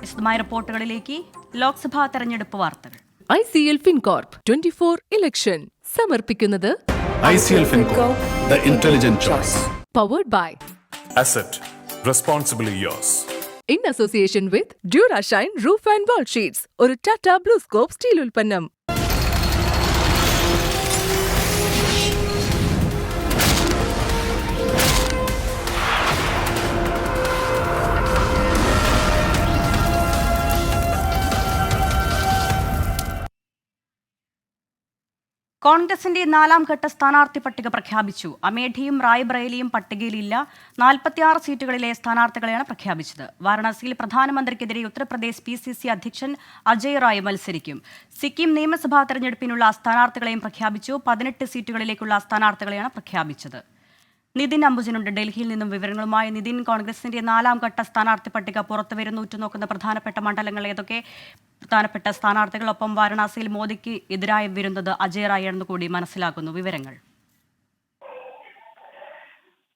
വിശദമായ റിപ്പോർട്ടുകളിലേക്ക്. ലോക്സഭാ തെരഞ്ഞെടുപ്പ് വാർത്തകൾ. ICL FinCorp 24 ഇലക്ഷൻ സമർപ്പിക്കുന്നത് ICL FinCorp, the intelligent choice. Powered by Asset, responsibly yours. in association with Durashine Roof and Wall Sheets, ഒരു Tata BlueScope steel ഉൽപ്പന്നം. കോൺഗ്രസിന്റെ 4ാം ഘട്ട സ്ഥാനാർത്ഥി പട്ടിക പ്രഖ്യാപിച്ചു. അമേഠിയും റായ്ബറേലിയും പട്ടികയിലില്ല. 46 സീറ്റുകളിലെ സ്ഥാനാർത്ഥികളെയാണ് പ്രഖ്യാപിച്ചത്. വാരണാസിയിൽ പ്രധാനമന്ത്രിക്കെതിരെ ഉത്തർപ്രദേശ് PCC അധ്യക്ഷൻ അജയ് റായ് മത്സരിക്കും. സിക്കിം നിയമസഭാ തെരഞ്ഞെടുപ്പിനുള്ള സ്ഥാനാർത്ഥികളെയും പ്രഖ്യാപിച്ചു. 18 സീറ്റുകളിലേക്കുള്ള സ്ഥാനാർത്ഥികളെയാണ് പ്രഖ്യാപിച്ചത്. നിതിൻ അംബുജനുണ്ട് ഡൽഹിയിൽ നിന്നും വിവരങ്ങളുമായി. നിതിൻ, കോൺഗ്രസിന്റെ 4ാം ഘട്ട സ്ഥാനാർത്ഥി പട്ടിക പുറത്തുവരുന്നു. ഉറ്റുനോക്കുന്ന പ്രധാനപ്പെട്ട മണ്ഡലങ്ങൾ ഏതൊക്കെ? പ്രധാനപ്പെട്ട സ്ഥാനാർത്ഥികളൊപ്പം വാരണാസിയിൽ മോദിക്ക് എതിരായി വരുന്നത് അജയ് റായ് ആണെന്ന് കൂടി മനസ്സിലാക്കുന്നു. വിവരങ്ങൾ.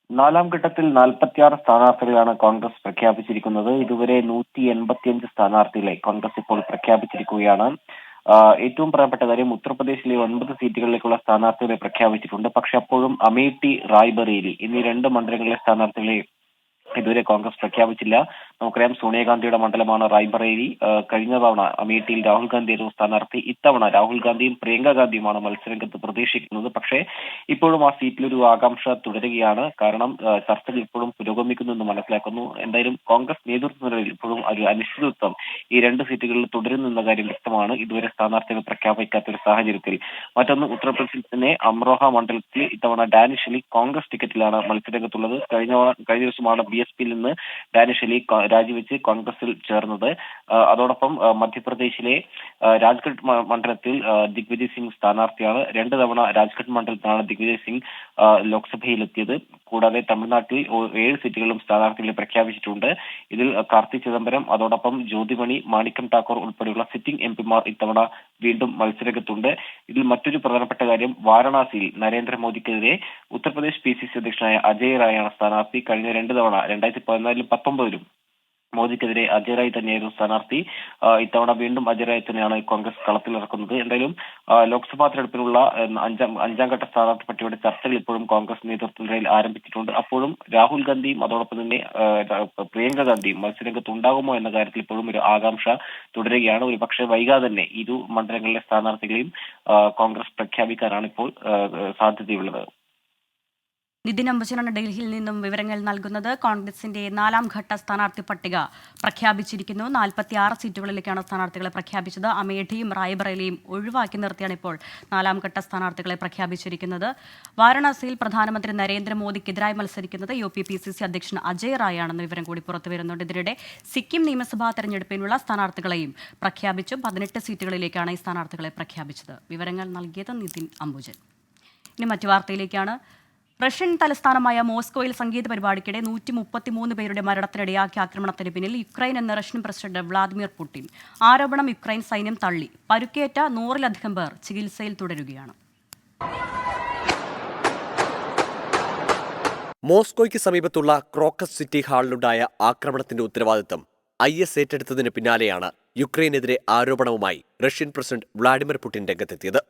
4ാം ഘട്ടത്തിൽ 46 സ്ഥാനാർത്ഥികളാണ് കോൺഗ്രസ് പ്രഖ്യാപിച്ചിരിക്കുന്നത്. ഇതുവരെ 185 സ്ഥാനാർത്ഥികളെ കോൺഗ്രസ് ഇപ്പോൾ പ്രഖ്യാപിച്ചിരിക്കുകയാണ്. ഏറ്റവും പ്രധാനപ്പെട്ട കാര്യം, ഉത്തർപ്രദേശിലെ 9 സീറ്റുകളിലേക്കുള്ള സ്ഥാനാർത്ഥികളെ പ്രഖ്യാപിച്ചിട്ടുണ്ട്. പക്ഷെ അപ്പോഴും അമേഠി, റായ്ബറേലി എന്നീ 2 മണ്ഡലങ്ങളിലെ സ്ഥാനാർത്ഥികളെ ഇതുവരെ കോൺഗ്രസ് പ്രഖ്യാപിച്ചില്ല. നമുക്കറിയാം, സോണിയാഗാന്ധിയുടെ മണ്ഡലമാണ് റായ്ബറേലി. കഴിഞ്ഞ തവണ അമേഠിയിൽ രാഹുൽ ഗാന്ധിയായിരുന്നു സ്ഥാനാർത്ഥി. ഇത്തവണ രാഹുൽ ഗാന്ധിയും പ്രിയങ്ക ഗാന്ധിയുമാണ് മത്സരരംഗത്ത് പ്രതീക്ഷിക്കുന്നത്. പക്ഷേ ഇപ്പോഴും ആ സീറ്റിലൊരു ആകാംക്ഷ തുടരുകയാണ്. കാരണം ചർച്ചകൾ ഇപ്പോഴും പുരോഗമിക്കുന്നു എന്ന് മനസ്സിലാക്കുന്നു. എന്തായാലും കോൺഗ്രസ് നേതൃത്വത്തിൽ ഇപ്പോഴും ഒരു അനിശ്ചിതത്വം ഈ 2 സീറ്റുകളിൽ തുടരുന്ന കാര്യം വ്യക്തമാണ്. ഇതുവരെ സ്ഥാനാർത്ഥികൾ പ്രഖ്യാപിക്കാത്ത ഒരു സാഹചര്യത്തിൽ. മറ്റൊന്ന്, ഉത്തർപ്രദേശിൽ തന്നെ അമ്രോഹ മണ്ഡലത്തിൽ ഇത്തവണ ഡാനിഷ് അലി കോൺഗ്രസ് ടിക്കറ്റിലാണ് മത്സരരംഗത്തുള്ളത്. കഴിഞ്ഞ ദിവസമാണ് BSPയിൽ നിന്ന് ഡാനിഷ് അലി രാജിവെച്ച് കോൺഗ്രസിൽ ചേർന്നത്. അതോടൊപ്പം മധ്യപ്രദേശിലെ രാജ്ഘട്ട് മണ്ഡലത്തിൽ ദിഗ്വിജയ് സിംഗ് സ്ഥാനാർത്ഥിയാണ്. 2 തവണ രാജ്ഘട്ട് മണ്ഡലത്തിലാണ് ദിഗ്വിജയ് സിംഗ് ലോക്സഭയിലെത്തിയത്. കൂടാതെ തമിഴ്നാട്ടിൽ 7 സീറ്റുകളിലും സ്ഥാനാർത്ഥികളെ പ്രഖ്യാപിച്ചിട്ടുണ്ട്. ഇതിൽ കാർത്തി ചിദംബരം, അതോടൊപ്പം ജ്യോതിമണി, മാണിക്കം ഠാക്കൂർ ഉൾപ്പെടെയുള്ള സിറ്റിംഗ് MPമാർ ഇത്തവണ വീണ്ടും മത്സരരംഗത്തുണ്ട്. ഇതിൽ മറ്റൊരു പ്രധാനപ്പെട്ട കാര്യം, വാരണാസിയിൽ നരേന്ദ്രമോദിക്കെതിരെ ഉത്തർപ്രദേശ് PCC അധ്യക്ഷനായ അജയ് റായാണ് സ്ഥാനാർത്ഥി. കഴിഞ്ഞ 2 തവണ 2014-ലും 19-ലും മോദിക്കെതിരെ അജയ് റായ് തന്നെയായിരുന്നു സ്ഥാനാർത്ഥി. ഇത്തവണ വീണ്ടും അജയ് റായ് തന്നെയാണ് കോൺഗ്രസ് കളത്തിലിറക്കുന്നത്. എന്തായാലും ലോക്സഭാ തെരഞ്ഞെടുപ്പിനുള്ള അഞ്ചാം ഘട്ട സ്ഥാനാർത്ഥി പട്ടികയുടെ ചർച്ചകൾ ഇപ്പോഴും കോൺഗ്രസ് നേതൃത്വത്തിൽ ആരംഭിച്ചിട്ടുണ്ട്. അപ്പോഴും രാഹുൽ ഗാന്ധിയും അതോടൊപ്പം തന്നെ പ്രിയങ്ക ഗാന്ധിയും മത്സരരംഗത്ത് ഉണ്ടാകുമോ എന്ന കാര്യത്തിൽ ഇപ്പോഴും ഒരു ആകാംക്ഷ തുടരുകയാണ്. ഒരു പക്ഷേ വൈകാതെ തന്നെ ഇരു മണ്ഡലങ്ങളിലെ സ്ഥാനാർത്ഥികളെയും കോൺഗ്രസ് പ്രഖ്യാപിക്കാനാണ് ഇപ്പോൾ സാധ്യതയുള്ളത്. നിതിൻ അംബുജനാണ് ഡൽഹിയിൽ നിന്നും വിവരങ്ങൾ നൽകുന്നത്. കോൺഗ്രസിന്റെ 4ാം ഘട്ട സ്ഥാനാർത്ഥി പട്ടിക പ്രഖ്യാപിച്ചിരിക്കുന്നു. 46 സീറ്റുകളിലേക്കാണ് സ്ഥാനാർത്ഥികളെ പ്രഖ്യാപിച്ചത്. അമേഠിയും റായ്ബറേലിയും ഒഴിവാക്കി നിർത്തിയാണ് ഇപ്പോൾ 4ാം ഘട്ട സ്ഥാനാർത്ഥികളെ പ്രഖ്യാപിച്ചിരിക്കുന്നത്. വാരണാസിയിൽ പ്രധാനമന്ത്രി നരേന്ദ്രമോദിക്കെതിരായി മത്സരിക്കുന്നത് PCC അധ്യക്ഷൻ അജയ് റായ് ആണെന്ന വിവരം കൂടി പുറത്തുവരുന്നുണ്ട്. ഇതിനിടെ സിക്കിം നിയമസഭാ തെരഞ്ഞെടുപ്പിനുള്ള സ്ഥാനാർത്ഥികളെയും പ്രഖ്യാപിച്ചു. 18 സീറ്റുകളിലേക്കാണ് ഈ സ്ഥാനാർത്ഥികളെ പ്രഖ്യാപിച്ചത്. വിവരങ്ങൾ നൽകിയത് നിതിൻ അംബുജൻ. ഇനി മറ്റു വാർത്തയിലേക്കാണ്. റഷ്യൻ തലസ്ഥാനമായ മോസ്കോയിൽ സംഗീത പരിപാടിക്കിടെ 133 പേരുടെ മരണത്തിനിടയാക്കിയ ആക്രമണത്തിന് പിന്നിൽ യുക്രൈൻ എന്ന റഷ്യൻ പ്രസിഡന്റ് വ്ളാദിമിർ പുടിൻ. ആരോപണം യുക്രൈൻ സൈന്യം തള്ളി. പരുക്കേറ്റ 100-ലധികം പേർ ചികിത്സയിൽ തുടരുകയാണ്. മോസ്കോയ്ക്ക് സമീപത്തുള്ള ക്രോക്കസ് സിറ്റി ഹാളിലുണ്ടായ ആക്രമണത്തിന്റെ ഉത്തരവാദിത്തം IS ഏറ്റെടുത്തതിന് പിന്നാലെയാണ് യുക്രൈനെതിരെ ആരോപണവുമായി റഷ്യൻ പ്രസിഡന്റ് വ്ളാഡിമിർ പുടിൻ രംഗത്തെത്തിയത്.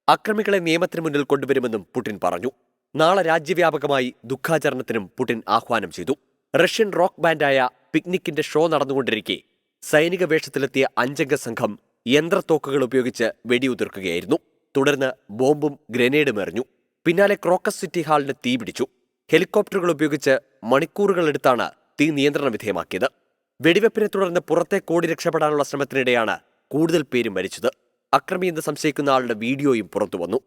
അക്രമികളെ നിയമത്തിന് മുന്നിൽ കൊണ്ടുവരുമെന്നും പുടിൻ പറഞ്ഞു. നാളെ രാജ്യവ്യാപകമായി ദുഃഖാചരണത്തിനും പുടിൻ ആഹ്വാനം ചെയ്തു. റഷ്യൻ റോക്ക് ബാൻഡായ പിക്നിക്കിന്റെ ഷോ നടന്നുകൊണ്ടിരിക്കെ സൈനിക വേഷത്തിലെത്തിയ 5-അംഗ സംഘം യന്ത്രത്തോക്കുകൾ ഉപയോഗിച്ച് വെടിയുതിർക്കുകയായിരുന്നു. തുടർന്ന് ബോംബും ഗ്രനേഡും എറിഞ്ഞു. പിന്നാലെ ക്രോക്കസ് സിറ്റി ഹാളിന് തീപിടിച്ചു. ഹെലികോപ്റ്ററുകൾ ഉപയോഗിച്ച് മണിക്കൂറുകളെടുത്താണ് തീ നിയന്ത്രണ വിധേയമാക്കിയത്. വെടിവെപ്പിനെ തുടർന്ന് പുറത്തേക്ക് ഓടി രക്ഷപ്പെടാനുള്ള ശ്രമത്തിനിടെയാണ് കൂടുതൽ പേരും മരിച്ചത്. അക്രമിയെന്ന് സംശയിക്കുന്ന ആളുടെ വീഡിയോയും പുറത്തുവന്നു.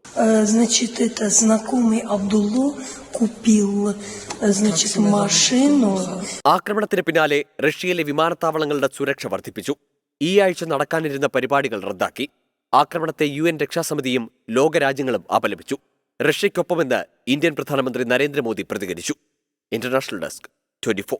ആക്രമണത്തിന് പിന്നാലെ റഷ്യയിലെ വിമാനത്താവളങ്ങളുടെ സുരക്ഷ വർദ്ധിപ്പിച്ചു. ഈ ആഴ്ച നടക്കാനിരുന്ന പരിപാടികൾ റദ്ദാക്കി. ആക്രമണത്തെ UN രക്ഷാസമിതിയും ലോകരാജ്യങ്ങളും അപലപിച്ചു. റഷ്യയ്ക്കൊപ്പമെന്ന് ഇന്ത്യൻ പ്രധാനമന്ത്രി നരേന്ദ്രമോദി പ്രതികരിച്ചു. International desk 24.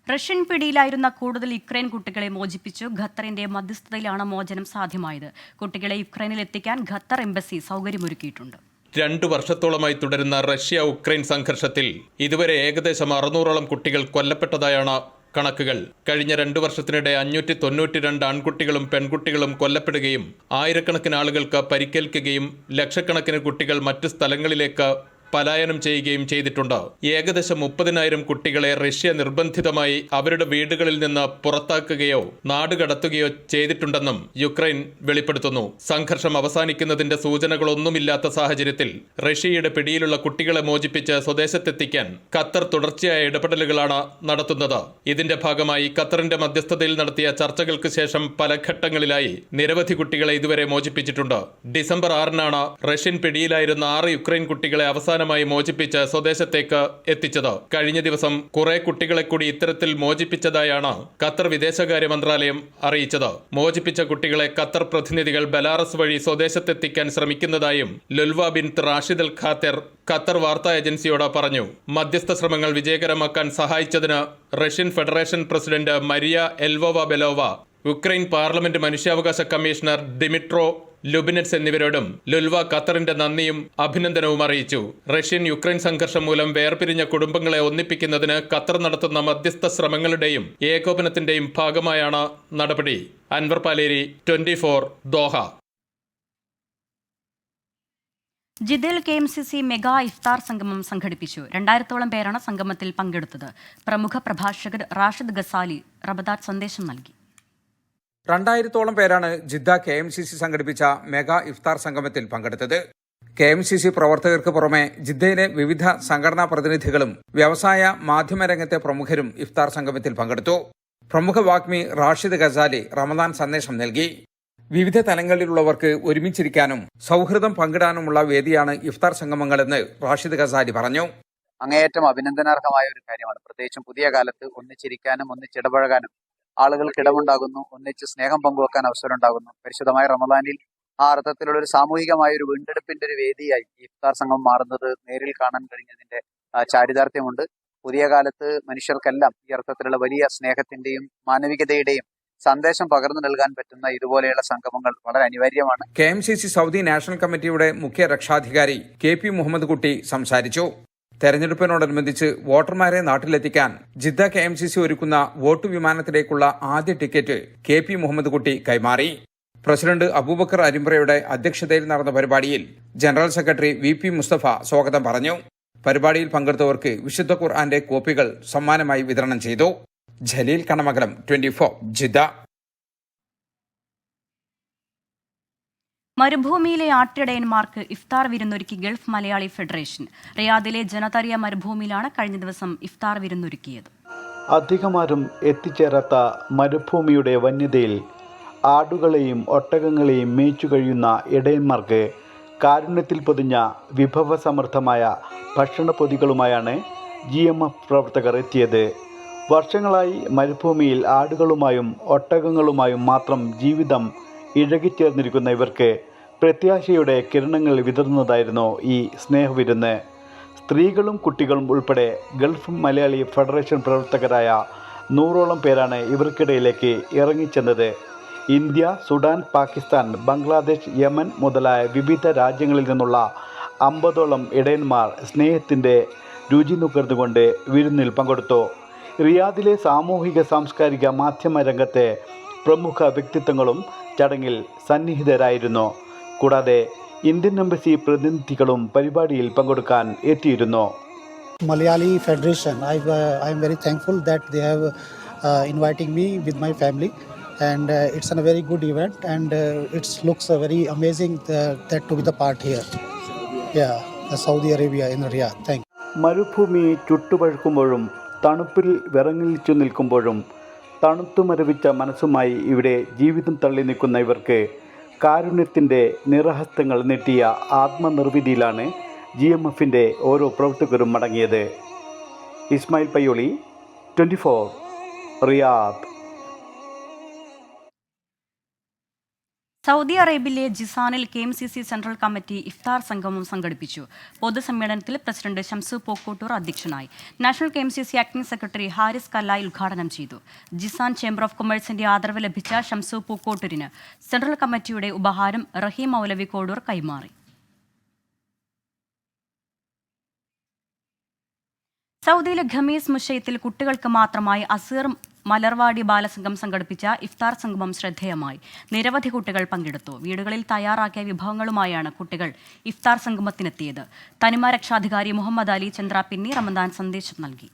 റഷ്യൻ പിടിയിലായിരുന്ന കൂടുതൽ യുക്രൈൻ കുട്ടികളെ മോചിപ്പിച്ചു. ഖത്തറിന്റെ മധ്യസ്ഥതയിലാണ് മോചനം സാധ്യമായത്. കുട്ടികളെ യുക്രൈനിൽ എത്തിക്കാൻ ഖത്തർ എംബസി സൗകര്യമൊരുക്കിയിട്ടുണ്ട്. 2 വർഷത്തോളമായി തുടരുന്ന റഷ്യ-ഉക്രൈൻ സംഘർഷത്തിൽ ഇതുവരെ ഏകദേശം 600ഓളം കുട്ടികൾ കൊല്ലപ്പെട്ടതായാണ് കണക്കുകൾ. കഴിഞ്ഞ 2 വർഷത്തിനിടെ 592 ആൺകുട്ടികളും പെൺകുട്ടികളും കൊല്ലപ്പെടുകയും ആയിരക്കണക്കിന് ആളുകൾക്ക് പരിക്കേൽക്കുകയും ലക്ഷക്കണക്കിന് കുട്ടികൾ മറ്റു സ്ഥലങ്ങളിലേക്ക് പലായനം ചെയ്യുകയും ചെയ്തിട്ടുണ്ട്. ഏകദേശം 30,000 കുട്ടികളെ റഷ്യ നിർബന്ധിതമായി അവരുടെ വീടുകളിൽ നിന്ന് പുറത്താക്കുകയോ നാടുകടത്തുകയോ ചെയ്തിട്ടുണ്ടെന്നും യുക്രൈൻ വെളിപ്പെടുത്തുന്നു. സംഘർഷം അവസാനിക്കുന്നതിന്റെ സൂചനകളൊന്നുമില്ലാത്ത സാഹചര്യത്തിൽ റഷ്യയുടെ പിടിയിലുള്ള കുട്ടികളെ മോചിപ്പിച്ച് സ്വദേശത്തെത്തിക്കാൻ ഖത്തർ തുടർച്ചയായ ഇടപെടലുകളാണ് നടത്തുന്നത്. ഇതിന്റെ ഭാഗമായി ഖത്തറിന്റെ മധ്യസ്ഥതയിൽ നടത്തിയ ചർച്ചകൾക്ക് ശേഷം പല ഘട്ടങ്ങളിലായി നിരവധി കുട്ടികളെ ഇതുവരെ മോചിപ്പിച്ചിട്ടുണ്ട്. ഡിസംബർ 6-നാണ് റഷ്യൻ പിടിയിലായിരുന്ന 6 യുക്രൈൻ കുട്ടികളെ അവസാനമായി മോചിപ്പിച്ച് സ്വദേശത്തേക്ക് എത്തിച്ചത്. കഴിഞ്ഞ ദിവസം കുറെ കുട്ടികളെ കൂടി ഇത്തരത്തിൽ മോചിപ്പിച്ചതായാണ് ഖത്തർ വിദേശകാര്യ മന്ത്രാലയം അറിയിച്ചത്. മോചിപ്പിച്ച കുട്ടികളെ ഖത്തർ പ്രതിനിധികൾ ബെലാറസ് വഴി സ്വദേശത്തെത്തിക്കാൻ ശ്രമിക്കുന്നതായും ലുൽവ ബിൻത് റാഷിദ് അൽ ഖാത്തിർ ഖത്തർ വാർത്താ ഏജൻസിയോട് പറഞ്ഞു. മധ്യസ്ഥ ശ്രമങ്ങൾ വിജയകരമാക്കാൻ സഹായിച്ചതിന് Russian federation president Maria Lvova Belova, Ukraine parliament മനുഷ്യാവകാശ കമ്മീഷണർ ദിമിട്രോ ലുബിനെറ്റ്സ് എന്നിവരോടും ലുൽവ ഖത്തറിന്റെ നന്ദിയും അഭിനന്ദനവും അറിയിച്ചു. റഷ്യൻ യുക്രൈൻ സംഘർഷം മൂലം വേർപിരിഞ്ഞ കുടുംബങ്ങളെ ഒന്നിപ്പിക്കുന്നതിന് ഖത്തർ നടത്തുന്ന മധ്യസ്ഥ ശ്രമങ്ങളുടെയും ഏകോപനത്തിന്റെയും ഭാഗമായാണ് നടപടി. അൻവർ പാലേരി, 24 ദോഹ. ജിദ്ദയിൽ KMCC മെഗാ ഇഫ്താർ സംഗമം സംഘടിപ്പിച്ചു. 2000ഓളം പേരാണ് സംഗമത്തിൽ പങ്കെടുത്തത്. പ്രമുഖ പ്രഭാഷകർ റാഷിദ് ഗസാലി റമദാൻ സന്ദേശം നൽകി. 2000ഓളം പേരാണ് ജിദ്ദ KMCC സംഘടിപ്പിച്ച മെഗാ ഇഫ്താർ സംഗമത്തിൽ പങ്കെടുത്തത്. KMCC പ്രവർത്തകർക്ക് പുറമെ ജിദ്ദയിലെ വിവിധ സംഘടനാ പ്രതിനിധികളും വ്യവസായ മാധ്യമരംഗത്തെ പ്രമുഖരും ഇഫ്താർ സംഗമത്തിൽ പങ്കെടുത്തു. പ്രമുഖ വാഗ്മി റാഷിദ് ഗസാലി റമദാൻ സന്ദേശം നൽകി. വിവിധ തലങ്ങളിലുള്ളവർക്ക് ഒരുമിച്ചിരിക്കാനും സൗഹൃദം പങ്കിടാനുമുള്ള വേദിയാണ് ഇഫ്താർ സംഗമങ്ങളെന്ന് റാഷിദ് ഗസാലി പറഞ്ഞു. അങ്ങേയറ്റം അഭിനന്ദനാർഹമായ ഒരു കാര്യമാണ്. പ്രത്യേകിച്ചും പുതിയ കാലത്ത് ഒന്നിച്ചിരിക്കാനും ഒന്നിച്ചിടപഴകാനും ആളുകൾക്ക് ഇടമുണ്ടാകുന്നു, ഒന്നിച്ച് സ്നേഹം പങ്കുവെക്കാൻ അവസരം ഉണ്ടാകുന്നു. പരിശുദ്ധമായ റമദാനിൽ ആ അർത്ഥത്തിലുള്ള ഒരു സാമൂഹികമായ ഒരു വീണ്ടെടുപ്പിന്റെ ഒരു വേദിയായി ഇഫ്താർ സംഗമം മാറുന്നത് നേരിൽ കാണാൻ കഴിഞ്ഞതിന്റെ ചാരിതാർത്ഥ്യമുണ്ട്. പുതിയ കാലത്ത് മനുഷ്യർക്കെല്ലാം ഈ അർത്ഥത്തിലുള്ള വലിയ സ്നേഹത്തിന്റെയും മാനവികതയുടെയും സന്ദേശം പകർന്നു നൽകാൻ പറ്റുന്ന ഇതുപോലെയുള്ള സംഗമങ്ങൾ വളരെ അനിവാര്യമാണ്. KMCC സൗദി നാഷണൽ കമ്മിറ്റിയുടെ മുഖ്യ രക്ഷാധികാരി KP മുഹമ്മദ് കുട്ടി സംസാരിച്ചു. തെരഞ്ഞെടുപ്പിനോടനുബന്ധിച്ച് വോട്ടർമാരെ നാട്ടിലെത്തിക്കാൻ ജിദ്ദ KMCC ഒരുക്കുന്ന വോട്ട് വിമാനത്തിലേക്കുള്ള ആദ്യ ടിക്കറ്റ് KP മുഹമ്മദ് കുട്ടി കൈമാറി. പ്രസിഡന്റ് അബൂബക്കർ അരിമ്പ്രയുടെ അധ്യക്ഷതയിൽ നടന്ന പരിപാടിയിൽ ജനറൽ സെക്രട്ടറി VP മുസ്തഫ സ്വാഗതം പറഞ്ഞു. പരിപാടിയിൽ പങ്കെടുത്തവർക്ക് വിശുദ്ധ ഖുർആന്റെ കോപ്പികൾ സമ്മാനമായി വിതരണം ചെയ്തു. ജലീൽ കണമംഗലം, 24 ജിദ്ദ. മരുഭൂമിയിലെ ആട്ടിടയന്മാർക്ക് ഇഫ്താർ വിരുന്നൊരുക്കി ഗൾഫ് മലയാളി ഫെഡറേഷൻ. റിയാദിലെ ജനതരിയ മരുഭൂമിയിലാണ് കഴിഞ്ഞ ദിവസം ഇഫ്താർ വിരുന്നൊരുക്കിയത്. അധികമാരും എത്തിച്ചേരാത്ത മരുഭൂമിയുടെ വന്യതയിൽ ആടുകളെയും ഒട്ടകങ്ങളെയും മേച്ചു കഴിയുന്ന ഇടയന്മാർക്ക് കാരുണ്യത്തിൽ പൊതിഞ്ഞ വിഭവസമൃദ്ധമായ ഭക്ഷണപ്പൊതികളുമായാണ് GMF പ്രവർത്തകർ എത്തിയത്. വർഷങ്ങളായി മരുഭൂമിയിൽ ആടുകളുമായും ഒട്ടകങ്ങളുമായും മാത്രം ജീവിതം ഇഴകിച്ചേർന്നിരിക്കുന്ന ഇവർക്ക് പ്രത്യാശയുടെ കിരണങ്ങൾ വിതറുന്നതായിരുന്നു ഈ സ്നേഹവിരുന്ന്. സ്ത്രീകളും കുട്ടികളും ഉൾപ്പെടെ ഗൾഫ് മലയാളി ഫെഡറേഷൻ പ്രവർത്തകരായ 100ഓളം പേരാണ് ഇവർക്കിടയിലേക്ക് ഇറങ്ങിച്ചെന്നത്. India, Sudan, Pakistan, Bangladesh, Yemen മുതലായ വിവിധ രാജ്യങ്ങളിൽ നിന്നുള്ള 50ഓളം ഇടയന്മാർ സ്നേഹത്തിൻ്റെ രുചി നുകർന്നുകൊണ്ട് വിരുന്നിൽ പങ്കെടുത്തു. റിയാദിലെ സാമൂഹിക സാംസ്കാരിക മാധ്യമ രംഗത്തെ പ്രമുഖ വ്യക്തിത്വങ്ങളും ചടങ്ങിൽ സന്നിഹിതരായിരുന്നു. കൂടാതെ ഇന്ത്യൻ എംബസി പ്രതിനിധികളും പരിപാടിയിൽ പങ്കെടുക്കാൻ എത്തിയിരുന്നു. Malayali Federation, I am very thankful that they have inviting me with my family, and it's a very good event, and it looks very amazing that to be the part here. Yeah, Saudi Arabia in Riyadh. Thank you. മരുഭൂമി ചുട്ടുപഴുക്കുമ്പോഴും തണുപ്പിൽ വിറങ്ങിച്ചു നിൽക്കുമ്പോഴും തണുത്തു മരവിച്ച മനസ്സുമായി ഇവിടെ ജീവിതം തള്ളി നിൽക്കുന്ന ഇവർക്ക് കാരുണ്യത്തിൻ്റെ നിറഹസ്തങ്ങൾ നീട്ടിയ ആത്മനിർവൃതിയിലാണ് GMFൻ്റെ ഓരോ പ്രവർത്തകരും മടങ്ങിയത്. ഇസ്മായിൽ പയ്യോളി, 24 റിയാദ്. സൗദി അറേബ്യയിലെ ജിസാനിൽ KMCC സെൻട്രൽ കമ്മിറ്റി ഇഫ്താർ സംഗമം സംഘടിപ്പിച്ചു. പൊതുസമ്മേളനത്തിൽ പ്രസിഡന്റ് ഷംസു പോക്കോട്ടൂർ അധ്യക്ഷനായി. National KMCC acting secretary Haris Kallayi ഉദ്ഘാടനം ചെയ്തു. ജിസാൻ ചേംബർ ഓഫ് കൊമേഴ്സിന്റെ ആദരവ് ലഭിച്ച ഷംസു പോക്കോട്ടൂരിന് സെൻട്രൽ കമ്മിറ്റിയുടെ ഉപഹാരം റഹീം മൗലവി കോഡൂർ കൈമാറി. സൗദിയിലെ ഖമീസ് മുഷയത്തിൽ കുട്ടികൾക്ക് മാത്രമായി അസീർ മലർവാടി ബാലസംഘം സംഘടിപ്പിച്ച ഇഫ്താർ സംഗമം ശ്രദ്ധേയമായി. നിരവധി കുട്ടികൾ പങ്കെടുത്തു. വീടുകളിൽ തയ്യാറാക്കിയ വിഭവങ്ങളുമായാണ് കുട്ടികൾ ഇഫ്താർ സംഗമത്തിനെത്തിയത്. തനിമ രക്ഷാധികാരി മുഹമ്മദ് അലി ചന്ദ്രാപിന്നി റമദാൻ സന്ദേശം നൽകി.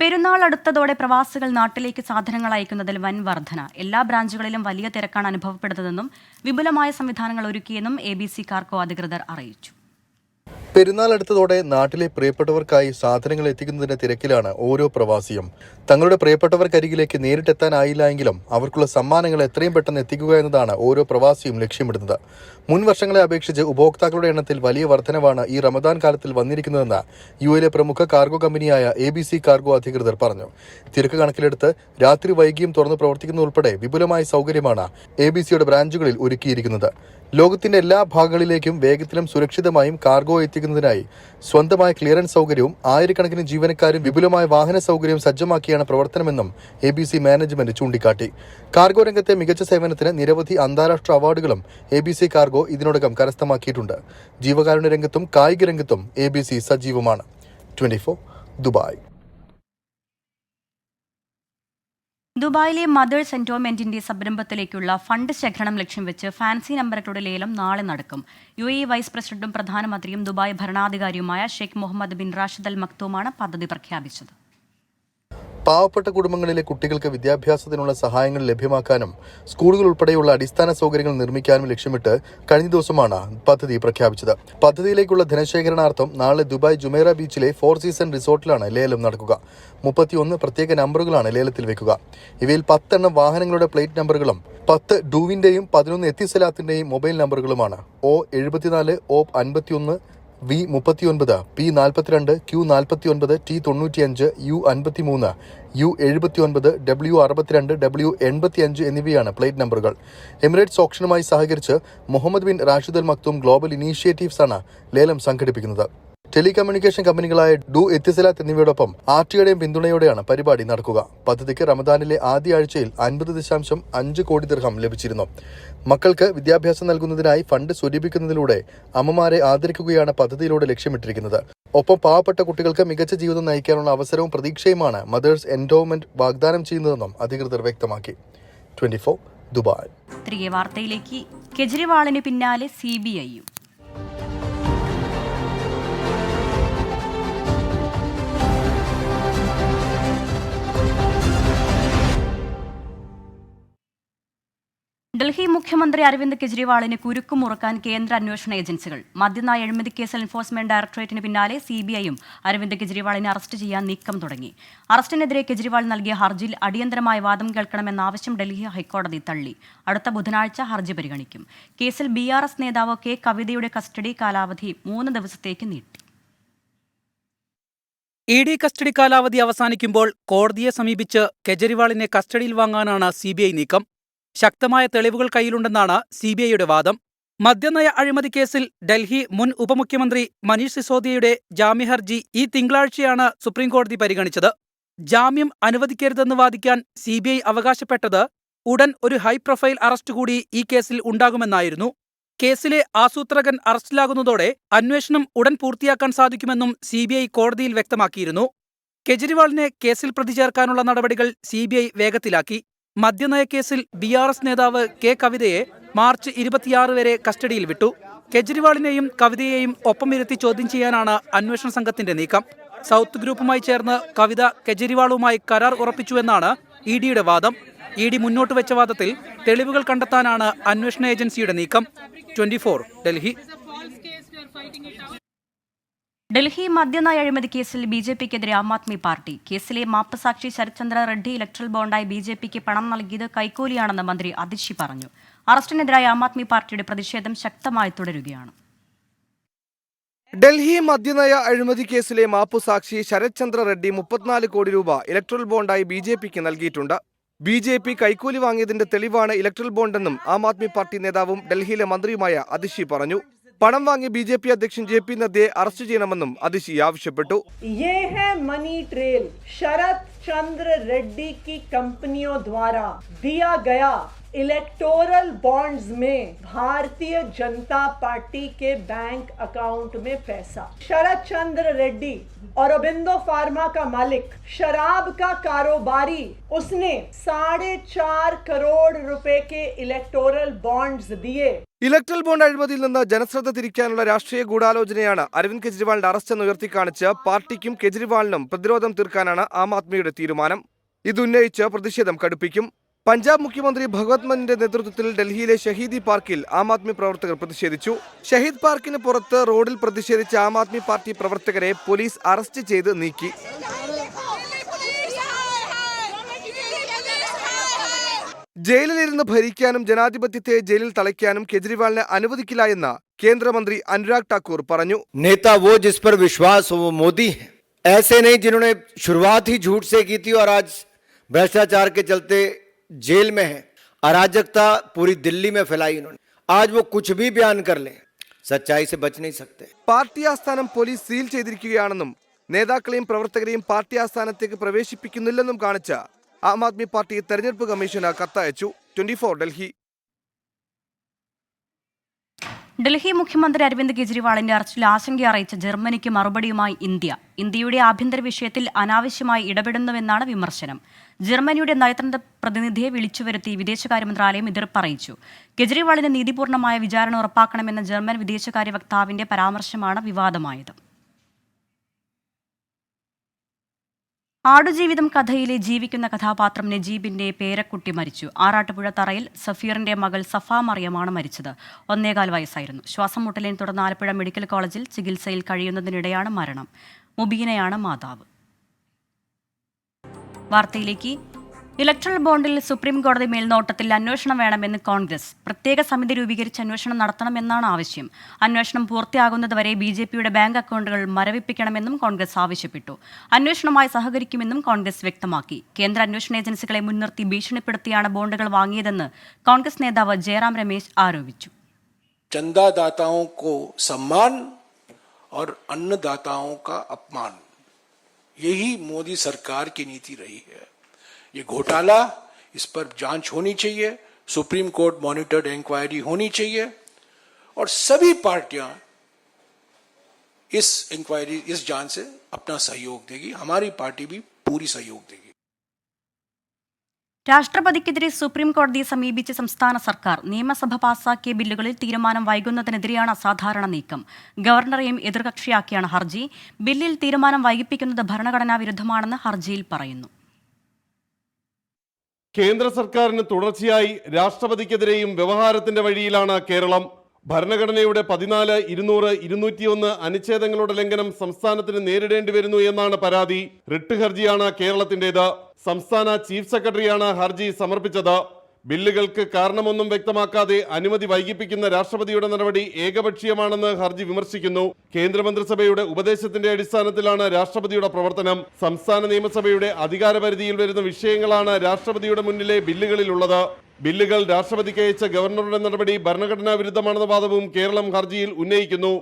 പെരുന്നാൾ അടുത്തതോടെ പ്രവാസികൾ നാട്ടിലേക്ക് സാധനങ്ങൾ അയക്കുന്നതിൽ വൻ വർധന. എല്ലാ ബ്രാഞ്ചുകളിലും വലിയ തിരക്കാണ് അനുഭവപ്പെടുന്നതെന്നും വിപുലമായ സംവിധാനങ്ങൾ ഒരുക്കിയെന്നും ABC കാർഗോ അധികൃതർ അറിയിച്ചു. പെരുന്നാൾ അടുത്തതോടെ നാട്ടിലെ പ്രിയപ്പെട്ടവർക്കായി സാധനങ്ങൾ എത്തിക്കുന്നതിന്റെ തിരക്കിലാണ് ഓരോ പ്രവാസിയും. തങ്ങളുടെ പ്രിയപ്പെട്ടവർക്കരികിലേക്ക് നേരിട്ടെത്താനായില്ല എങ്കിലും അവർക്കുള്ള സമ്മാനങ്ങൾ എത്രയും പെട്ടെന്ന് എത്തിക്കുക എന്നതാണ് ഓരോ പ്രവാസിയും ലക്ഷ്യമിടുന്നത്. മുൻ വർഷങ്ങളെ അപേക്ഷിച്ച് ഉപഭോക്താക്കളുടെ എണ്ണത്തിൽ വലിയ വർധനവാണ് ഈ റമദാൻ കാലത്തിൽ വന്നിരിക്കുന്നതെന്ന് UAE പ്രമുഖ കാർഗോ കമ്പനിയായ ABC കാർഗോ അധികൃതർ പറഞ്ഞു. തിരക്ക് കണക്കിലെടുത്ത് രാത്രി വൈകിയും തുറന്നു പ്രവർത്തിക്കുന്നതുൾപ്പെടെ വിപുലമായ സൗകര്യമാണ് ABCയുടെ ബ്രാഞ്ചുകളിൽ ഒരുക്കിയിരിക്കുന്നത്. ലോകത്തിന്റെ എല്ലാ ഭാഗങ്ങളിലേക്കും വേഗത്തിലും സുരക്ഷിതമായും കാർഗോ എത്തിക്കുന്നതിനായി സ്വന്തമായ ക്ലിയറൻസ് സൗകര്യവും ആയിരക്കണക്കിന് ജീവനക്കാരും വിപുലമായ വാഹന സൗകര്യവും സജ്ജമാക്കിയാണ് പ്രവർത്തനമെന്നും ABC മാനേജ്മെന്റ് ചൂണ്ടിക്കാട്ടി. കാർഗോ രംഗത്തെ മികച്ച സേവനത്തിന് നിരവധി അന്താരാഷ്ട്ര അവാർഡുകളും ABC കാർഗോ ഇതിനോടകം കരസ്ഥമാക്കിയിട്ടുണ്ട്. ജീവകാരുണ്യ രംഗത്തും കായിക രംഗത്തും ABC സജീവമാണ്. 24 ദുബായ്. ദുബായിലെ മദേഴ്സ് എൻഡോമെന്റിന്റെ സംരംഭത്തിലേക്കുള്ള ഫണ്ട് ശേഖരണം ലക്ഷ്യം വെച്ച് ഫാൻസി നമ്പറുകളുടെ ലേലം നാളെ നടക്കും. UAE വൈസ് പ്രസിഡന്റും പ്രധാനമന്ത്രിയും ദുബായ് ഭരണാധികാരിയുമായ Sheikh Mohammed bin Rashid Al മക്തൂമാണ് പദ്ധതി പ്രഖ്യാപിച്ചത്. പാവപ്പെട്ട കുടുംബങ്ങളിലെ കുട്ടികൾക്ക് വിദ്യാഭ്യാസത്തിനുള്ള സഹായങ്ങൾ ലഭ്യമാക്കാനും സ്കൂളുകൾ ഉൾപ്പെടെയുള്ള അടിസ്ഥാന സൗകര്യങ്ങൾ നിർമ്മിക്കാനും ലക്ഷ്യമിട്ട് കഴിഞ്ഞ ദിവസമാണ് പദ്ധതി പ്രഖ്യാപിച്ചത്. പദ്ധതിയിലേക്കുള്ള ധനശേഖരണാർത്ഥം നാളെ ദുബായ് ജുമേറ ബീച്ചിലെ 4 സീസൺ റിസോർട്ടിലാണ് ലേലം നടക്കുക. 31 പ്രത്യേക നമ്പറുകളാണ് ലേലത്തിൽ വെക്കുക. ഇവയിൽ 10 എണ്ണം വാഹനങ്ങളുടെ പ്ലേറ്റ് നമ്പറുകളും 10 ഡൂവിന്റെയും 11 എത്തിസലാത്തിന്റെയും mobile നമ്പറുകളുമാണ്. O74, O51, V39, P42, Q49, T95, U53, U79, W62, W85 എന്നിവയാണ് പ്ലേറ്റ് നമ്പറുകൾ. എമിറേറ്റ്സ് ഓപ്ഷനുമായി സഹകരിച്ച് Mohammed bin Rashid Al Maktoum global initiatives ആണ് ലേലം സംഘടിപ്പിക്കുന്നത്. ടെലികമ്മ്യൂണിക്കേഷൻ കമ്പനികളായ ഡു എത്തിസലാത്ത് എന്നിവയോടൊപ്പം RTOയുടെയും പിന്തുണയോടെയാണ് പരിപാടി നടക്കുക. പദ്ധതിക്ക് റമദാനിലെ ആദ്യ ആഴ്ചയിൽ 50.5 കോടി ദിർഹം ലഭിച്ചിരുന്നു. മക്കൾക്ക് വിദ്യാഭ്യാസം നൽകുന്നതിനായി ഫണ്ട് സ്വരൂപിക്കുന്നതിലൂടെ അമ്മമാരെ ആദരിക്കുകയാണ് പദ്ധതിയിലൂടെ ലക്ഷ്യമിട്ടിരിക്കുന്നത്. ഒപ്പം പാവപ്പെട്ട കുട്ടികൾക്ക് മികച്ച ജീവിതം നയിക്കാനുള്ള അവസരവും പ്രതീക്ഷയുമാണ് മദേഴ്സ് എൻഡോമെന്റ് വാഗ്ദാനം ചെയ്യുന്നതെന്നും അധികൃതർ വ്യക്തമാക്കി. 24 ദുബായ്. തിരികെ വാർത്തയിലേക്ക്. കെജ്രിവാളിന് പിന്നാലെ CBIയും. ഡൽഹി മുഖ്യമന്ത്രി അരവിന്ദ് കെജ്രിവാളിന് കുരുക്കുമുറുക്കാൻ കേന്ദ്ര അന്വേഷണ ഏജൻസികൾ. മദ്യനയ അഴിമതി കേസിൽ എൻഫോഴ്സ്മെന്റ് ഡയറക്ടറേറ്റിന് പിന്നാലെ CBIയും അരവിന്ദ് കെജ്രിവാളിനെ അറസ്റ്റ് ചെയ്യാൻ നീക്കം തുടങ്ങി. അറസ്റ്റിനെതിരെ കെജ്രിവാൾ നൽകിയ ഹർജിയിൽ അടിയന്തരമായ വാദം കേൾക്കണമെന്ന ആവശ്യം ഡൽഹി ഹൈക്കോടതി തള്ളി. അടുത്ത ബുധനാഴ്ച ഹർജി പരിഗണിക്കും. കേസിൽ BRS നേതാവ് K കവിതയുടെ കസ്റ്റഡി കാലാവധി 3 ദിവസത്തേക്ക് നീട്ടി. ED കസ്റ്റഡി കാലാവധി അവസാനിക്കുമ്പോൾ കോടതിയെ സമീപിച്ച് കെജ്രിവാളിനെ കസ്റ്റഡിയിൽ വാങ്ങാനാണ് CBI നീക്കം. ശക്തമായ തെളിവുകൾ കയ്യിലുണ്ടെന്നാണ് CBIയുടെ വാദം. മദ്യനയ അഴിമതി കേസിൽ ഡൽഹി മുൻ ഉപമുഖ്യമന്ത്രി മനീഷ് സിസോദിയയുടെ ജാമ്യഹർജി ഈ തിങ്കളാഴ്ചയാണ് സുപ്രീംകോടതി പരിഗണിച്ചത്. ജാമ്യം അനുവദിക്കരുതെന്ന് വാദിക്കാൻ CBI അവകാശപ്പെട്ടത് ഉടൻ ഒരു ഹൈ പ്രൊഫൈൽ അറസ്റ്റ് കൂടി ഈ കേസിൽ ഉണ്ടാകുമെന്നായിരുന്നു. കേസിലെ ആസൂത്രകൻ അറസ്റ്റിലാകുന്നതോടെ അന്വേഷണം ഉടൻ പൂർത്തിയാക്കാൻ സാധിക്കുമെന്നും CBI കോടതിയിൽ വ്യക്തമാക്കിയിരുന്നു. കെജ്രിവാളിനെ കേസിൽ പ്രതി ചേർക്കാനുള്ള നടപടികൾ CBI വേഗത്തിലാക്കി. മദ്യനയക്കേസിൽ BRS നേതാവ് K കവിതയെ മാർച്ച് 26 വരെ കസ്റ്റഡിയിൽ വിട്ടു. കെജ്രിവാളിനെയും കവിതയെയും ഒപ്പമിരുത്തി ചോദ്യം ചെയ്യാനാണ് അന്വേഷണ സംഘത്തിന്റെ നീക്കം. സൗത്ത് ഗ്രൂപ്പുമായി ചേർന്ന് കവിത കെജ്രിവാളുമായി കരാർ ഉറപ്പിച്ചുവെന്നാണ് EDയുടെ വാദം. ED മുന്നോട്ട് വെച്ച വാദത്തിൽ തെളിവുകൾ കണ്ടെത്താനാണ് അന്വേഷണ ഏജൻസിയുടെ നീക്കം. 24 ഡൽഹി. ഡൽഹി മദ്യനയ അഴിമതി കേസിൽ BJPക്കെതിരെ ആം ആദ്മി പാർട്ടി. കേസിലെ മാപ്പസാക്ഷി ശരത് ചന്ദ്ര റെഡ്ഡി ഇലക്ട്രൽ ബോണ്ടായി BJPക്ക് പണം നൽകിയത് കൈക്കൂലിയാണെന്ന് മന്ത്രി അതിഷി പറഞ്ഞു. അറസ്റ്റിനെതിരായ ആം ആദ്മി പാർട്ടിയുടെ പ്രതിഷേധം ശക്തമായി തുടരുകയാണ്. ഡൽഹി മദ്യനയ അഴിമതി കേസിലെ മാപ്പുസാക്ഷി ശരത് ചന്ദ്ര റെഡ്ഡി 34 കോടി രൂപ ഇലക്ട്രൽ ബോണ്ടായി BJPക്ക് നൽകിയിട്ടുണ്ട്. BJP കൈക്കൂലി വാങ്ങിയതിന്റെ തെളിവാണ് ഇലക്ട്രൽ ബോണ്ടെന്നും ആം ആദ്മി പാർട്ടി നേതാവും ഡൽഹിയിലെ മന്ത്രിയുമായ അതിഷി പറഞ്ഞു. പണം വാങ്ങി BJP അധ്യക്ഷൻ JP നദ്ദയെ അറസ്റ്റ് ചെയ്യണമെന്നും അതിഷി ആവശ്യപ്പെട്ടു. ये है मनी ट्रेल शरद चंद्र रेड्डी की कंपनियों द्वारा दिया गया इलेक्टोरल बॉन्ड्स में भारतीय जनता पार्टी के बैंक अकाउंट में पैसा. शरद चंद्र रेड्डी औरोबिंदो फार्मा का मालिक, शराब का कारोबारी, उसने 4.5 करोड़ रुपए के इलेक्टोरल बॉन्ड्स दिए. ഇലക്ട്രൽ ബോണ്ട് അഴിമതിയിൽ നിന്ന് ജനശ്രദ്ധ തിരിക്കാനുള്ള രാഷ്ട്രീയ ഗൂഢാലോചനയാണ് അരവിന്ദ് കെജ്രിവാളിന്റെ അറസ്റ്റ് ഉയർത്തിക്കാണിച്ച് പാർട്ടിക്കും കെജ്രിവാളിനും പ്രതിരോധം തീർക്കാനാണ് ആം ആദ്മിയുടെ തീരുമാനം. ഇതുന്നയിച്ച് പ്രതിഷേധം കടുപ്പിക്കും. പഞ്ചാബ് മുഖ്യമന്ത്രി ഭഗവത് മാനിന്റെ നേതൃത്വത്തിൽ ഡൽഹിയിലെ ഷഹീദി പാർക്കിൽ ആം ആദ്മി പ്രവർത്തകർ പ്രതിഷേധിച്ചു. ഷഹീദ് പാർക്കിന് പുറത്ത് റോഡിൽ പ്രതിഷേധിച്ച ആം ആദ്മി പാർട്ടി പ്രവർത്തകരെ പോലീസ് അറസ്റ്റ് ചെയ്ത് നീക്കി. ജയിലിലിരുന്ന് ഭരിക്കാനും ജനാധിപത്യത്തെ ജയിലിൽ തളയ്ക്കാനും കെജ്രിവാളിനെ അനുവദിക്കില്ല എന്ന് കേന്ദ്രമന്ത്രി അനുരാഗ് ഠാക്കൂർ പറഞ്ഞു. नेता वो जिस पर विश्वास हो वो मोदी है, ऐसे नहीं जिन्होंने शुरुआत ही झूठ से की थी और आज भ्रष्टाचार के चलते जेल में है. अराजकता पूरी दिल्ली में फैलाई इन्होंने. आज वो कुछ भी बयान कर ले, सच्चाई से बच नहीं सकते. പാർട്ടി ആസ്ഥാനം പോലീസ് സീൽ ചെയ്തിരിക്കുകയാണെന്നും നേതാക്കളെയും പ്രവർത്തകരെയും പാർട്ടി ആസ്ഥാനത്തേക്ക് പ്രവേശിപ്പിക്കുന്നില്ലെന്നും കാണിച്ച് ആം ആദ്മി പാർട്ടി തെരഞ്ഞെടുപ്പ് കമ്മീഷന് കത്തയച്ചു. 24 ഡൽഹി. ഡൽഹി മുഖ്യമന്ത്രി അരവിന്ദ് കെജ്രിവാളിന്റെ അറസ്റ്റിൽ ആശങ്ക അറിയിച്ച ജർമ്മനിക്ക് മറുപടിയുമായി ഇന്ത്യയുടെ ആഭ്യന്തര വിഷയത്തിൽ അനാവശ്യമായി ഇടപെടുന്നുവെന്നാണ് വിമർശനം. ജർമ്മനിയുടെ നയതന്ത്ര പ്രതിനിധിയെ വിളിച്ചുവരുത്തി വിദേശകാര്യ മന്ത്രാലയം എതിർപ്പ് അറിയിച്ചു. കെജ്രിവാളിന് നീതിപൂർണമായ വിചാരണ ഉറപ്പാക്കണമെന്ന ജർമ്മൻ വിദേശകാര്യ വക്താവിന്റെ പരാമർശമാണ് വിവാദമായത്. ആടുജീവിതം കഥയിലെ ജീവിക്കുന്ന കഥാപാത്രം നജീബിന്റെ പേരക്കുട്ടി മരിച്ചു. ആറാട്ടുപുഴ തറയിൽ സഫീറിന്റെ മകൾ സഫ മറിയമാണ് മരിച്ചത്. 1.25 വയസ്സായിരുന്നു. ശ്വാസം മുട്ടലിനെ തുടർന്ന് ആലപ്പുഴ മെഡിക്കൽ കോളേജിൽ ചികിത്സയിൽ കഴിയുന്നതിനിടെയാണ് മരണം. മുബീനയാണ് മാതാവ്. വാർത്തയിലേക്ക്. ഇലക്ട്രൽ ബോണ്ടിൽ സുപ്രീം കോടതി മേൽനോട്ടത്തിൽ അന്വേഷണം വേണമെന്ന് കോൺഗ്രസ്. പ്രത്യേക സമിതി രൂപീകരിച്ച് അന്വേഷണം നടത്തണമെന്നാണ് ആവശ്യം. അന്വേഷണം പൂർത്തിയാകുന്നതുവരെ BJPയുടെ ബാങ്ക് അക്കൗണ്ടുകൾ മരവിപ്പിക്കണമെന്നും കോൺഗ്രസ് ആവശ്യപ്പെട്ടു. അന്വേഷണവുമായി സഹകരിക്കുമെന്നും കോൺഗ്രസ് വ്യക്തമാക്കി. കേന്ദ്ര അന്വേഷണ ഏജൻസികളെ മുൻനിർത്തി ഭീഷണിപ്പെടുത്തിയാണ് ബോണ്ടുകൾ വാങ്ങിയതെന്ന് കോൺഗ്രസ് നേതാവ് ജയറാം രമേശ് ആരോപിച്ചു. चंदादाताओं को सम्मान और अन्नदाताओं का अपमान, यही मोदी सरकार की नीति रही है. ये घोटाला, इस पर जांच होनी चाहिए, सुप्रीम कोर्ट मॉनिटर्ड इंक्वायरी होनी चाहिए और सभी पार्टियां इस जांच से अपना सहयोग देगी. हमारी पार्टी भी पूरी सहयोग देगी. രാഷ്ട്രപതിക്കെതിരെ സുപ്രീം കോടതിയെ സമീപിച്ച സംസ്ഥാന സർക്കാർ നിയമസഭ പാസാക്കിയ ബില്ലുകളിൽ തീരുമാനം വൈകുന്നതിനെതിരെയാണ് അസാധാരണ നീക്കം. ഗവർണറെയും എതിർകക്ഷിയാക്കിയാണ് ഹർജി. ബില്ലിൽ തീരുമാനം വൈകിപ്പിക്കുന്നത് ഭരണഘടനാ വിരുദ്ധമാണെന്ന് ഹർജിയിൽ പറയുന്നു. കേന്ദ്ര സർക്കാരിന് തുടർച്ചയായി രാഷ്ട്രപതിക്കെതിരെയും വ്യവഹാരത്തിന്റെ വഴിയിലാണ് കേരളം. ഭരണഘടനയുടെ 14, 200, 201 അനുച്ഛേദങ്ങളുടെ ലംഘനം സംസ്ഥാനത്തിന് നേരിടേണ്ടി വരുന്നു എന്നാണ് പരാതി. റിട്ട് ഹർജിയാണ് കേരളത്തിന്റേത്. സംസ്ഥാന ചീഫ് സെക്രട്ടറിയാണ് ഹർജി സമർപ്പിച്ചത്. ബില്ലുകൾക്ക് കാരണമൊന്നും വ്യക്തമാക്കാതെ അനുമതി വൈകിപ്പിക്കുന്ന രാഷ്ട്രപതിയുടെ നടപടി ഏകപക്ഷീയമാണെന്ന് ഹർജി വിമർശിക്കുന്നു. കേന്ദ്രമന്ത്രിസഭയുടെ ഉപദേശത്തിന്റെ അടിസ്ഥാനത്തിലാണ് രാഷ്ട്രപതിയുടെ പ്രവർത്തനം. സംസ്ഥാന നിയമസഭയുടെ അധികാരപരിധിയിൽ വരുന്ന വിഷയങ്ങളാണ് രാഷ്ട്രപതിയുടെ മുന്നിലെ ബില്ലുകളിലുള്ളത്. ബില്ലുകൾ രാഷ്ട്രപതിക്ക് അയച്ച ഗവർണറുടെ നടപടി ഭരണഘടനാ വിരുദ്ധമാണെന്ന വാദവും കേരളം ഹർജിയിൽ ഉന്നയിക്കുന്നു.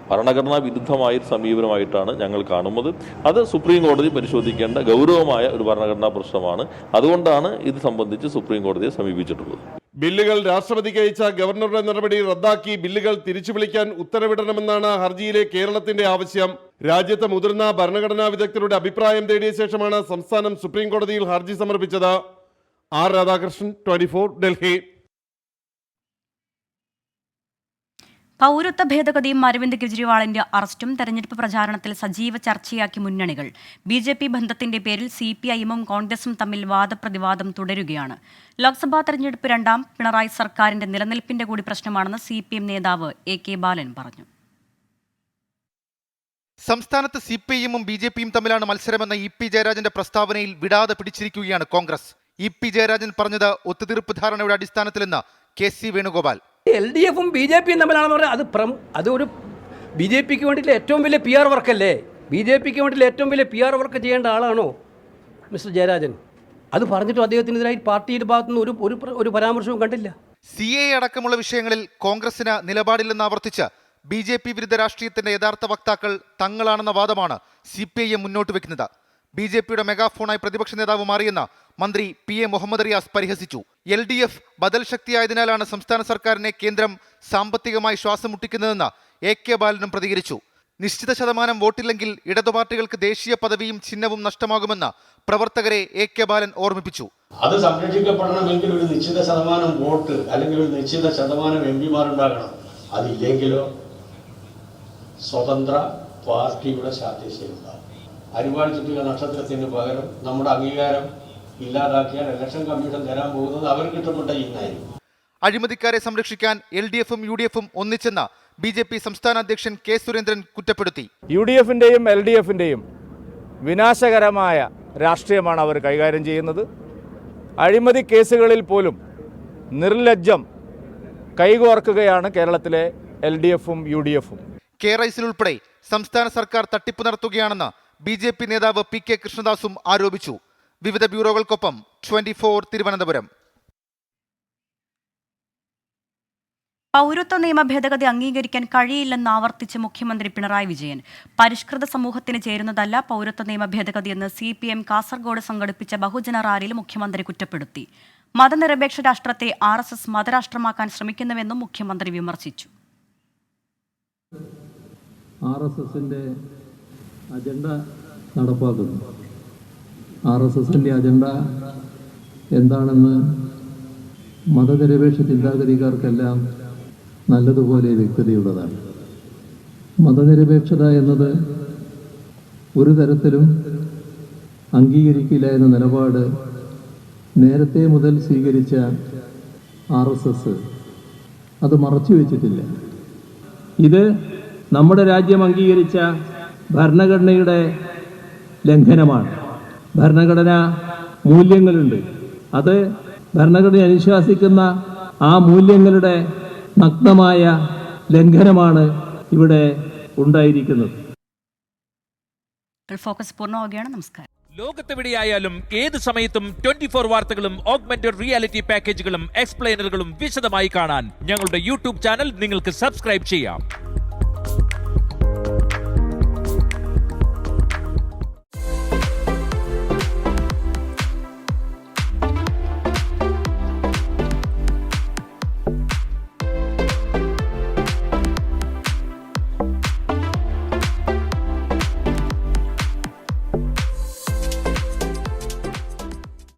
ഭരണഘടനാ വിരുദ്ധമായ സമീപനമായിട്ടാണ് ഞങ്ങൾ കാണുന്നത്. അത് സുപ്രീം കോടതി പരിശോധിക്കേണ്ട ഗൗരവമായ ഒരു ഭരണഘടനാ പ്രശ്നമാണ്. അതുകൊണ്ടാണ് ഇത് സംബന്ധിച്ച് സുപ്രീം കോടതിയെ സമീപിച്ചിട്ടുള്ളത്. ബില്ലുകൾ രാഷ്ട്രപതിക്ക് അയച്ച ഗവർണറുടെ നടപടി റദ്ദാക്കി ബില്ലുകൾ തിരിച്ചു വിളിക്കാൻ ഉത്തരവിടണമെന്നാണ് ഹർജിയിലെ കേരളത്തിന്റെ ആവശ്യം. രാജ്യത്തെ മുതിർന്ന ഭരണഘടനാ വിദഗ്ധരുടെ അഭിപ്രായം തേടിയ ശേഷമാണ് സംസ്ഥാനം സുപ്രീം കോടതിയിൽ ഹർജി സമർപ്പിച്ചത്. ആർ രാധാകൃഷ്ണൻ, 24 ഡൽഹി. പൗരത്വ ഭേദഗതിയും അരവിന്ദ് കെജ്രിവാളിന്റെ അറസ്റ്റും തെരഞ്ഞെടുപ്പ് പ്രചാരണത്തിൽ സജീവ ചർച്ചയാക്കി മുന്നണികൾ. BJP ബന്ധത്തിന്റെ പേരിൽ CPIയും കോൺഗ്രസും തമ്മിൽ വാദപ്രതിവാദം തുടരുകയാണ്. ലോക്സഭാ തെരഞ്ഞെടുപ്പ് രണ്ടാം പിണറായി സർക്കാരിന്റെ നിലനിൽപ്പിന്റെ കൂടി പ്രശ്നമാണെന്ന് CPM നേതാവ് AK ബാലൻ പറഞ്ഞു. സംസ്ഥാനത്ത് CPIയും BJPയും തമ്മിലാണ് മത്സരമെന്ന EP ജയരാജന്റെ പ്രസ്താവനയിൽ വിടാതെ പിടിച്ചിരിക്കുകയാണ് കോൺഗ്രസ്. EP ജയരാജൻ പറഞ്ഞത് ഒത്തുതീർപ്പ് ധാരണയുടെ അടിസ്ഥാനത്തിലെന്ന് KC വേണുഗോപാൽ. LDFും BJPയും തമ്മിലാണെന്ന് പറഞ്ഞാൽ അത് ഒരു BJPക്ക് വേണ്ടിയിട്ടുള്ള ഏറ്റവും വലിയ PR വർക്കല്ലേ? BJPക്ക് വേണ്ടിയിട്ടുള്ള ഏറ്റവും വലിയ PR വർക്ക് ചെയ്യേണ്ട ആളാണോ മിസ്റ്റർ ജയരാജൻ? അത് പറഞ്ഞിട്ടും അദ്ദേഹത്തിനെതിരായി പാർട്ടിയുടെ ഭാഗത്തുനിന്ന് ഒരു പരാമർശവും കണ്ടില്ല. CA അടക്കമുള്ള വിഷയങ്ങളിൽ കോൺഗ്രസിന് നിലപാടില്ലെന്ന് ആവർത്തിച്ച് BJP വിരുദ്ധ രാഷ്ട്രീയത്തിന്റെ യഥാർത്ഥ വക്താക്കൾ തങ്ങളാണെന്ന വാദമാണ് CPIM മുന്നോട്ട് വെക്കുന്നത്. BJPയുടെ മെഗാഫോണായി പ്രതിപക്ഷ നേതാവ് മാറിയെന്ന് മന്ത്രി PA മുഹമ്മദ് റിയാസ് പരിഹസിച്ചു. LDF ബദൽ ശക്തിയായതിനാലാണ് സംസ്ഥാന സർക്കാരിനെ കേന്ദ്രം സാമ്പത്തികമായി ശ്വാസം മുട്ടിക്കുന്നതെന്ന് AK ബാലനും പ്രതികരിച്ചു. നിശ്ചിത ശതമാനം വോട്ടില്ലെങ്കിൽ ഇടതു പാർട്ടികൾക്ക് ദേശീയ പദവിയും ചിഹ്നവും നഷ്ടമാകുമെന്ന് പ്രവർത്തകരെ AK ബാലൻ ഓർമ്മിപ്പിച്ചു. അത് സംരക്ഷിക്കപ്പെടണമെങ്കിൽ ഒരു നിശ്ചിത ശതമാനം വോട്ട് അല്ലെങ്കിൽ ഒരു നിശ്ചിത ശതമാനം MPമാരുണ്ടാകണം. അതില്ലെങ്കിലോ സ്വതന്ത്ര പാർട്ടിയുടെ സാധ്യതയുണ്ടാകും. അരിവാൾ ചുറ്റിക നക്ഷത്രത്തിന് പകരം നമ്മുടെ അംഗീകാരം ഇല്ലാതാക്കിയാൽ ഇലക്ഷൻ കമ്മീഷൻ തരാൻ പോകുന്നത് അവർക്ക് ഇഷ്ടപ്പെട്ട ചിഹ്നമായിരിക്കും. അഴിമതിക്കാരെ സംരക്ഷിക്കാൻ LDFും UDFും ഒന്നിച്ചെന്ന് BJP സംസ്ഥാന അധ്യക്ഷൻ K. സുരേന്ദ്രൻ കുറ്റപ്പെടുത്തി. UDFിന്റെയും LDFിന്റെയും വിനാശകരമായ രാഷ്ട്രീയമാണ് അവർ കൈകാര്യം ചെയ്യുന്നത്. അഴിമതി കേസുകളിൽ പോലും നിർലജ്ജം കൈകോർക്കുകയാണ് കേരളത്തിലെ LDFും UDFും. KRISയിൽ ഉൾപ്പെടെ സംസ്ഥാന സർക്കാർ തട്ടിപ്പ് നടത്തുകയാണെന്ന് BJP നേതാവ് PK കൃഷ്ണദാസും ആരോപിച്ചു. വിവിധ ബ്യൂറോകൾക്കൊപ്പം 24 തിരുവനന്തപുരം. പൗരത്വ നിയമ ഭേദഗതി അംഗീകരിക്കാൻ കഴിയില്ലെന്ന് ആവർത്തിച്ച് മുഖ്യമന്ത്രി പിണറായി വിജയൻ. പരിഷ്കൃത സമൂഹത്തിന് ചേരുന്നതല്ല പൗരത്വ നിയമ ഭേദഗതിയെന്ന് CPM കാസർഗോഡ് സംഘടിപ്പിച്ച ബഹുജന റാലിയിൽ മുഖ്യമന്ത്രി കുറ്റപ്പെടുത്തി. മതനിരപേക്ഷ രാഷ്ട്രത്തെ RSS മതരാഷ്ട്രമാക്കാൻ ശ്രമിക്കുന്നുവെന്നും മുഖ്യമന്ത്രി വിമർശിച്ചു. RSSന്റെ അജണ്ട നടപ്പാക്കുന്നു. RSSന്റെ അജണ്ട എന്താണെന്ന് മതനിരപേക്ഷ ചിന്താഗതിക്കാർക്കെല്ലാം നല്ലതുപോലെ വ്യക്തതയുള്ളതാണ്. മതനിരപേക്ഷത എന്നത് ഒരു തരത്തിലും അംഗീകരിക്കില്ല എന്ന നിലപാട് നേരത്തെ മുതൽ സ്വീകരിച്ച RSS അത് മറച്ചു വെച്ചിട്ടില്ല. ഇത് നമ്മുടെ രാജ്യം അംഗീകരിച്ച ഭരണഘടനയുടെ ലംഘനമാണ്. ഭരണഘടന മൂല്യങ്ങളുണ്ട്. അത് ഭരണഘടന അനുശാസിക്കുന്ന ആ മൂല്യങ്ങളുടെ നഗ്നമായ ലംഘനമാണ് ഇവിടെ ഉണ്ടായിരിക്കുന്നത്. ഫോക്കസ് പൂർണ്ണമാവുകയാണ്. നമസ്കാരം. ലോകത്തെവിടെയായാലും ഏത് സമയത്തും 24 വാർത്തകളും ഓഗ്മെന്റഡ് റിയാലിറ്റി പാക്കേജുകളും എക്സ്പ്ലെയിനറുകളും വിശദമായി കാണാൻ ഞങ്ങളുടെ YouTube ചാനൽ നിങ്ങൾക്ക് സബ്സ്ക്രൈബ് ചെയ്യാം.